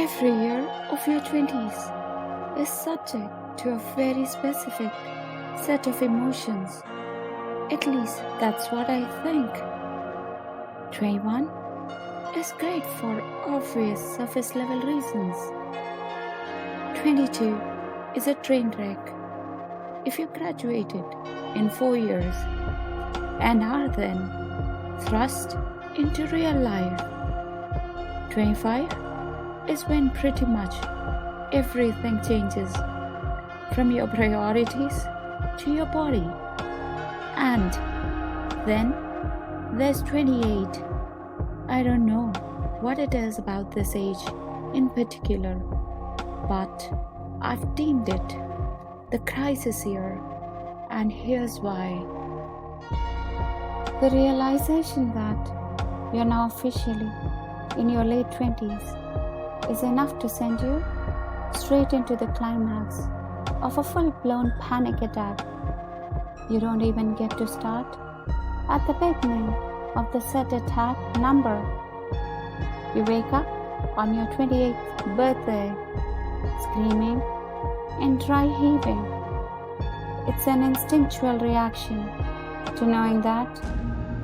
Every year of your 20s is subject to a very specific set of emotions. At least that's what I think. 21 is great for obvious surface level reasons. 22 is a train wreck if you graduated in 4 years and are then thrust into real life. 25 is when pretty much everything changes, from your priorities to your body. And then there's 28. I don't know what it is about this age in particular, but I've deemed it the crisis year, and here's why. The realization that you're now officially in your late 20s is enough to send you straight into the climax of a full-blown panic attack. You don't even get to start at the beginning of the set attack number. You wake up on your 28th birthday, screaming and dry heaving. It's an instinctual reaction to knowing that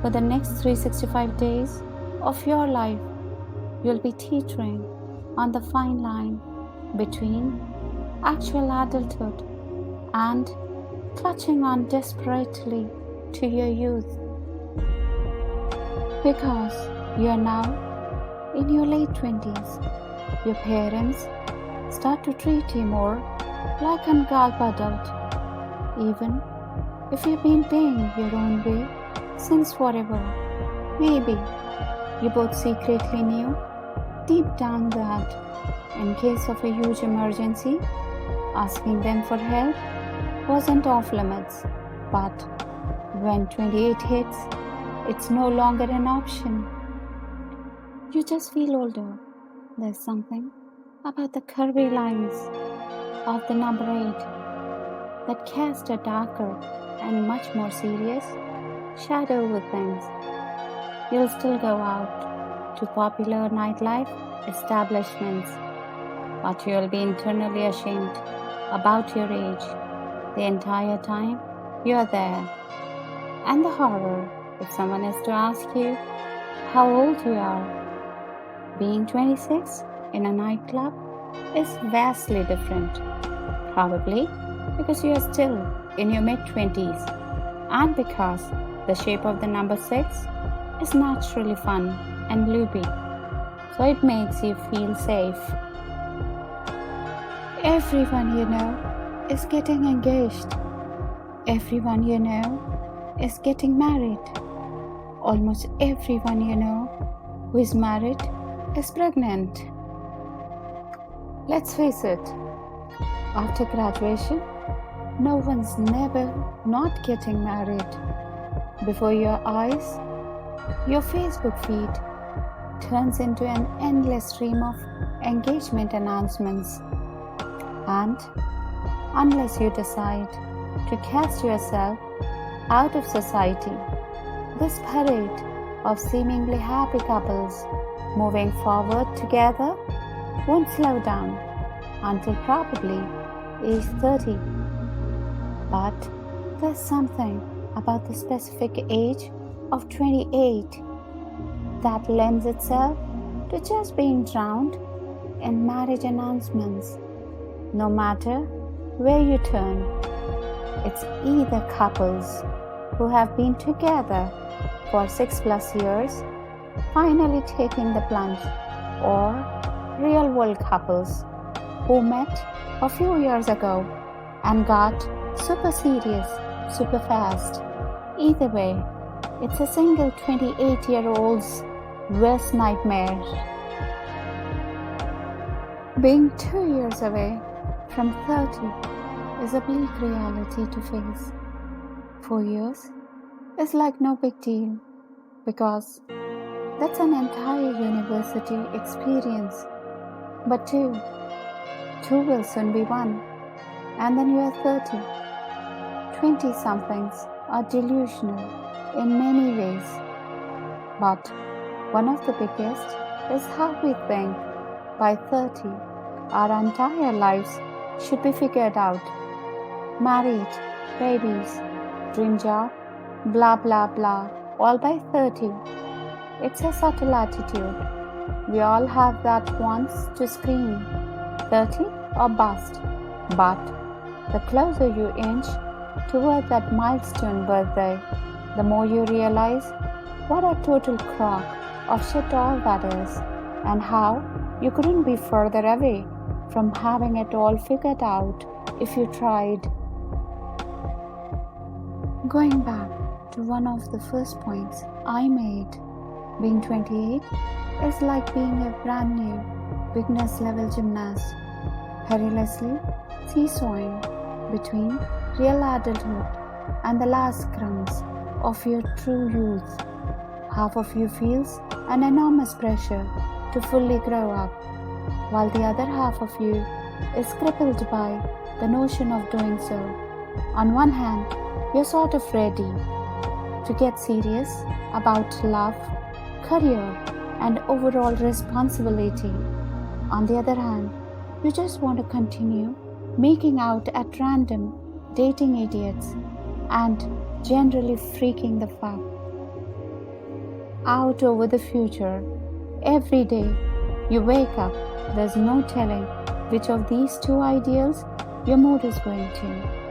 for the next 365 days of your life, you'll be teetering on the fine line between actual adulthood and clutching on desperately to your youth. Because you're now in your late 20s, your parents start to treat you more like an adult, even if you've been paying your own way since forever. Maybe you both secretly knew deep down that in case of a huge emergency, asking them for help wasn't off limits, but when 28 hits, it's no longer an option. You just feel older. There's something about the curvy lines of the number 8 that cast a darker and much more serious shadow over things. You'll still go out to popular nightlife establishments, but you'll be internally ashamed about your age the entire time you're there. And the horror if someone is to ask you how old you are. Being 26 in a nightclub is vastly different, probably because you are still in your mid-20s and because the shape of the number 6 is naturally fun and loopy, so it makes you feel safe. Everyone you know is getting engaged. Everyone you know is getting married. Almost everyone you know who is married is pregnant. Let's face it, after graduation, no one's never not getting married. Before your eyes, your Facebook feed turns into an endless stream of engagement announcements. And unless you decide to cast yourself out of society, this parade of seemingly happy couples moving forward together won't slow down until probably age 30. But there's something about the specific age of 28 that lends itself to just being drowned in marriage announcements. No matter where you turn, it's either couples who have been together for 6+ years finally taking the plunge, or real world couples who met a few years ago and got super serious super fast. Either way, it's a single 28-year-old's worst nightmare. Being 2 years away from 30 is a bleak reality to face. 4 years is like no big deal because that's an entire university experience. But two will soon be 1, and then you are 30. 20-somethings are delusional in many ways, but one of the biggest is how we think by 30, our entire lives should be figured out. Married, babies, dream job, blah blah blah, all by 30. It's a subtle attitude. We all have that once to scream, 30 or bust. But the closer you inch toward that milestone birthday, the more you realize what a total crock of shit all that is, and how you couldn't be further away from having it all figured out if you tried. Going back to one of the first points I made, being 28 is like being a brand new beginner's level gymnast, perilously seesawing between real adulthood and the last crumbs of your true youth. Half of you feels an enormous pressure to fully grow up, while the other half of you is crippled by the notion of doing so. On one hand, you're sort of ready to get serious about love, career, and overall responsibility. On the other hand, you just want to continue making out at random, dating idiots, and generally freaking the fuck out over the future. Every day you wake up, there's no telling which of these two ideals your mood is going to.